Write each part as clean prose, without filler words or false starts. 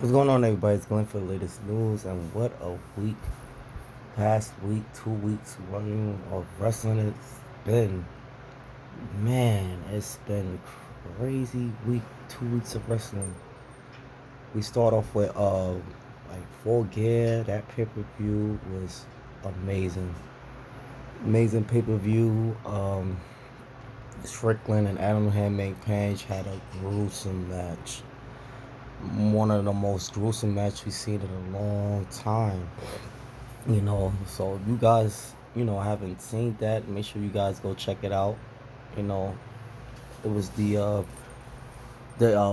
What's going on, everybody? It's going for the latest news, and what a week, past week, 2 weeks running of wrestling it's been. Man, it's been crazy week, 2 weeks of wrestling. We start off with like Full Gear. That pay per view was amazing, amazing pay per view. Strickland and Adam Handmade Page had a gruesome match. One of the most gruesome matches we've seen in a long time. So if you guys, haven't seen that, make sure you guys go check it out. You know, it was the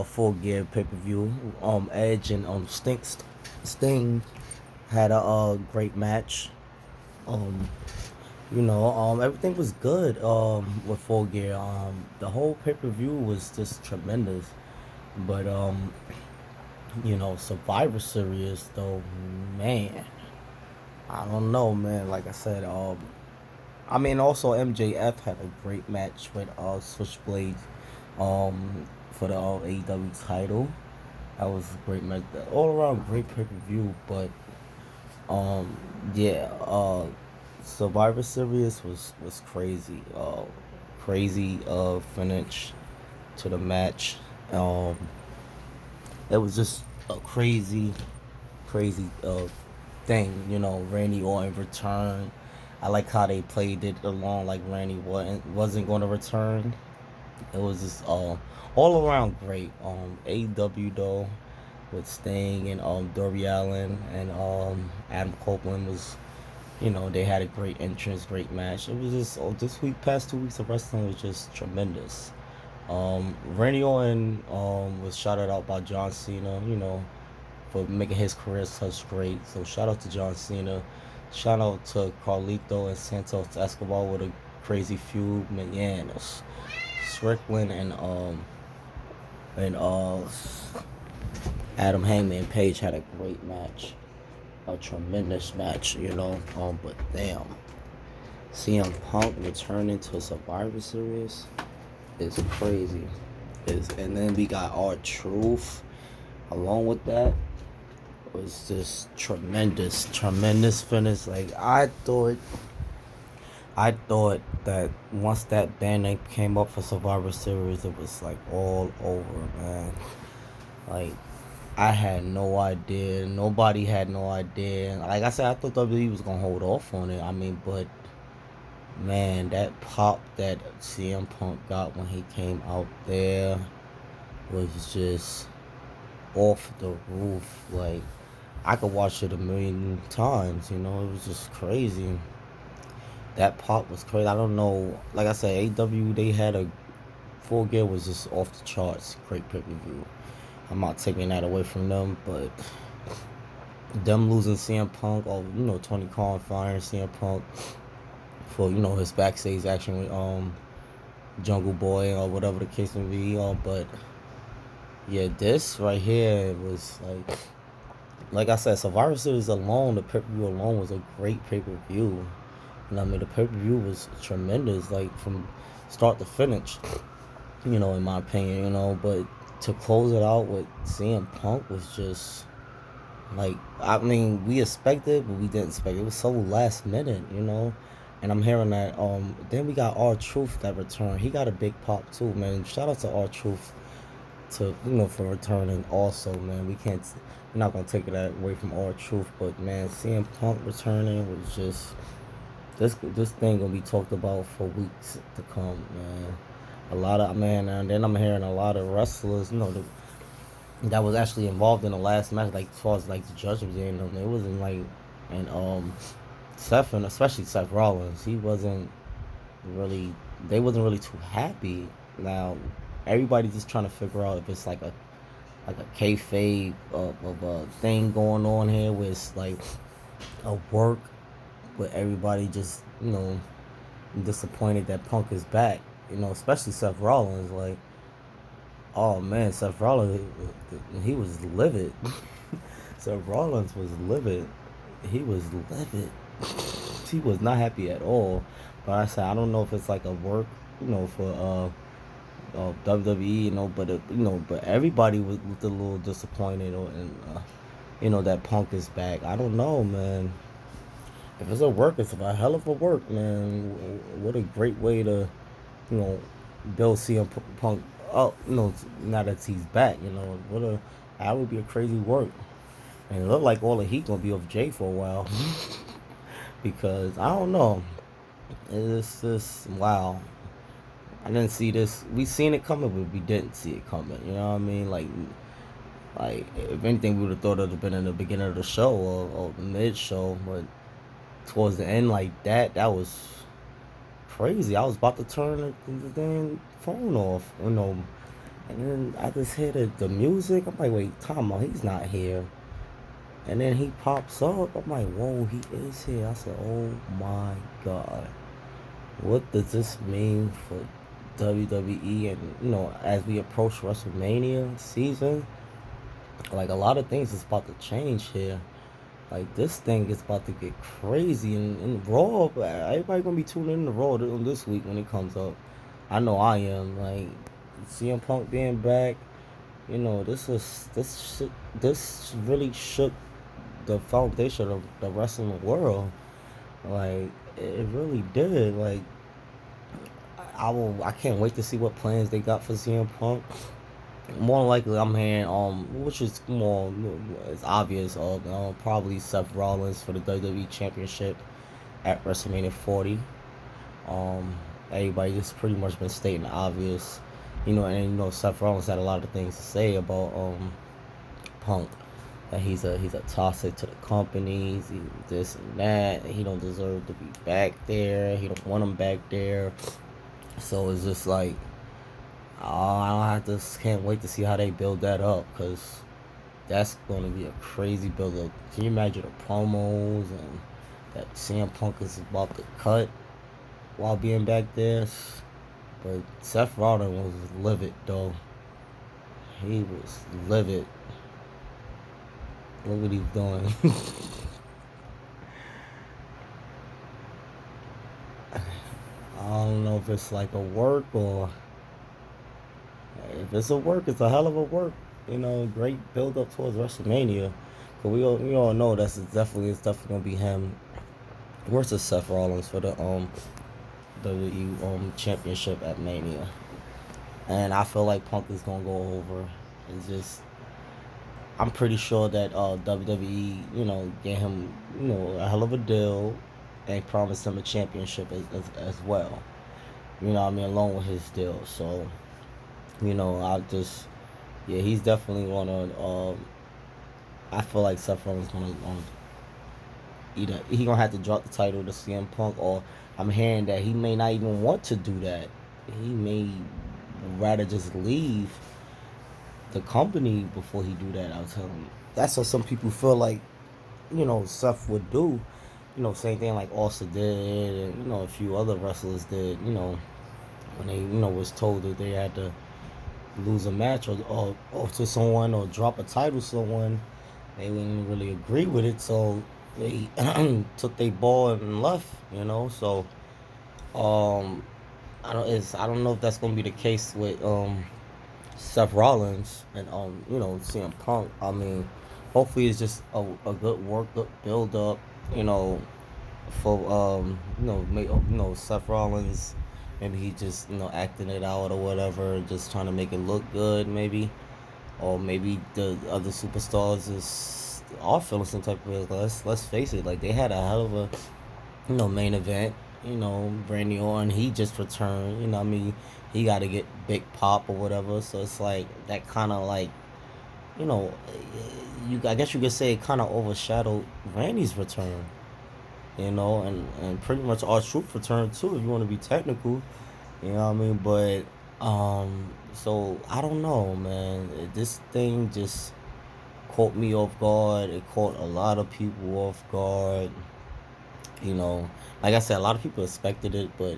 Full Gear pay per view. Edge and Sting had a great match. Um, everything was good. With Full Gear. The whole pay per view was just tremendous. But Survivor Series though, man. I don't know, man. Like I said, also MJF had a great match with Switchblade, for the AEW title. That was a great match, all around great pay per view. But um, yeah, Survivor Series was crazy. Crazy finish to the match. Um, it was just a crazy thing. Randy Orton returned. I like how they played it along like Randy wasn't going to return. It was just all around great. AEW though with Sting and Darby Allin and Adam Copeland was, they had a great entrance, great match. It was just this week, past 2 weeks of wrestling was just tremendous. Randy Orton was shouted out by John Cena, for making his career such great. So shout out to John Cena. Shout out to Carlito and Santos Escobar with a crazy feud. Man, yeah, Strickland and Adam Hangman Page had a great match, a tremendous match. But damn, CM Punk returning to Survivor Series is crazy. And then we got R-Truth along with that. It was just tremendous finish. Like I thought that once that banner came up for Survivor Series, it was like all over, man. Like I had no idea. Nobody had no idea. Like I said, I thought WWE was gonna hold off on it. I mean, but man, that pop that CM Punk got when he came out there was just off the roof. Like I could watch it a million times. It was just crazy. That pop was crazy. I don't know. Like I said, AW they had a Full Gear was just off the charts. Great pay per view. I'm not taking that away from them, but them losing CM Punk or Tony Khan firing CM Punk for his backstage action with Jungle Boy or whatever the case may be. But yeah, this right here was like I said, Survivor Series alone, the pay per view alone was a great pay per view. The pay per view was tremendous, like from start to finish. In my opinion. But to close it out with CM Punk was just like, I mean, we expected, but we didn't expect it. It was so last minute. And I'm hearing that. Then we got R-Truth that returned. He got a big pop too, man. Shout out to R-Truth for returning also, man. We're not gonna take it away from R-Truth, but man, CM Punk returning was just this thing gonna be talked about for weeks to come, man. A lot of man, and then I'm hearing a lot of wrestlers, that was actually involved in the last match, like as far as like the judgment game. It wasn't like, and Seth, and especially Seth Rollins, he wasn't really, they wasn't really too happy. Now everybody's just trying to figure out if it's like a kayfabe of a thing going on here, where it's like a work, but everybody just disappointed that Punk is back. Especially Seth Rollins. Like, oh man, Seth Rollins, he was livid. Seth Rollins was livid. He was livid. He was not happy at all. But I said, I don't know if it's like a work, for WWE, but everybody was a little disappointed, and that Punk is back. I don't know, man. If it's a work, it's a hell of a work, man. What a great way to, you know, build CM Punk up. Now that he's back, that would be a crazy work. And it looked like all the heat gonna be off Jay for a while, because I don't know. It's just wow. I didn't see this. We seen it coming, but we didn't see it coming. You know what I mean? Like if anything, we would have thought it would have been in the beginning of the show or the mid show, but towards the end, like that was crazy. I was about to turn the damn phone off, and then I just hear the music. I'm like, wait, time out. He's not here. And then he pops up. I'm like, whoa, he is here. I said, oh my god. What does this mean for WWE? And as we approach WrestleMania season, like a lot of things is about to change here. Like this thing is about to get crazy, and Raw. Everybody gonna be tuning in to Raw this week when it comes up. I know I am. Like CM Punk being back. This really shook the foundation of the wrestling world. Like it really did. Like I can't wait to see what plans they got for CM Punk. More likely, I'm hearing which is more it's obvious. Probably Seth Rollins for the WWE Championship at WrestleMania 40. Um, Everybody just pretty much been stating the obvious. Seth Rollins had a lot of things to say about Punk. That he's a toxic to the company. He's this and that. He don't deserve to be back there. He don't want him back there. So it's just like I just can't wait to see how they build that up, because that's going to be a crazy build up. Can you imagine the promos and that CM Punk is about to cut while being back there? But Seth Rollins was livid, though. He was livid. Look what he's doing. I don't know if it's like a work, or if it's a work, it's a hell of a work. Great build up towards WrestleMania. But we all know it's definitely gonna be him versus Seth Rollins for the WWE championship at Mania. And I feel like Punk is gonna go over. It's just I'm pretty sure that WWE, get him, a hell of a deal, and promised him a championship as well. I mean, along with his deal. So, I just, yeah, he's definitely gonna. I feel like Seth Rollins gonna either he gonna have to drop the title to CM Punk, or I'm hearing that he may not even want to do that. He may rather just leave the company before he do that. I'll tell him. That's what some people feel like. Seth would do. Same thing like Austin did, and a few other wrestlers did. When they was told that they had to lose a match or to someone or drop a title to someone, they wouldn't really agree with it, so they took their ball and left. So um, I don't know if that's gonna be the case with Seth Rollins and CM Punk. I mean, hopefully it's just a good work, good build up. You know, for Seth Rollins. Maybe he just acting it out or whatever, just trying to make it look good, maybe. Or maybe the other superstars are feeling some type of way. Let's face it, like they had a hell of a main event. Randy Orton, he just returned. I mean, he got to get big pop or whatever. So it's like that kind of like you know, I guess you could say it kind of overshadowed Randy's return. And pretty much our truth return too, if you want to be technical. You know what I mean? But so I don't know, man. This thing just caught me off guard. It caught a lot of people off guard. Like I said, a lot of people expected it, but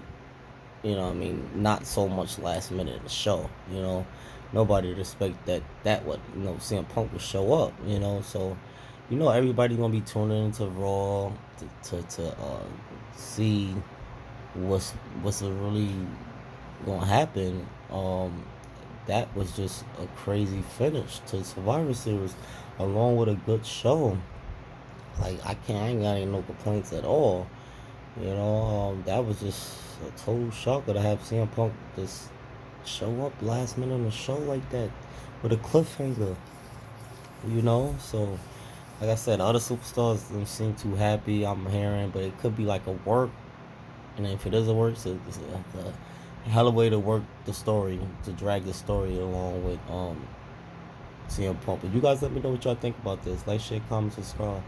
I mean, not so much last minute of the show. Nobody would expect that what CM Punk would show up. So everybody gonna be tuning into Raw to see what's really gonna happen. that was just a crazy finish to Survivor Series, along with a good show. Like I ain't got any no complaints at all. That was just a total shocker to have CM Punk just show up last minute in a show like that with a cliffhanger. So like I said, other superstars don't seem too happy. I'm hearing, but it could be like a work, and if it doesn't work, so it's a hell of a way to work the story, to drag the story along with CM Punk. But you guys let me know what y'all think about this. Like, share, comment, subscribe.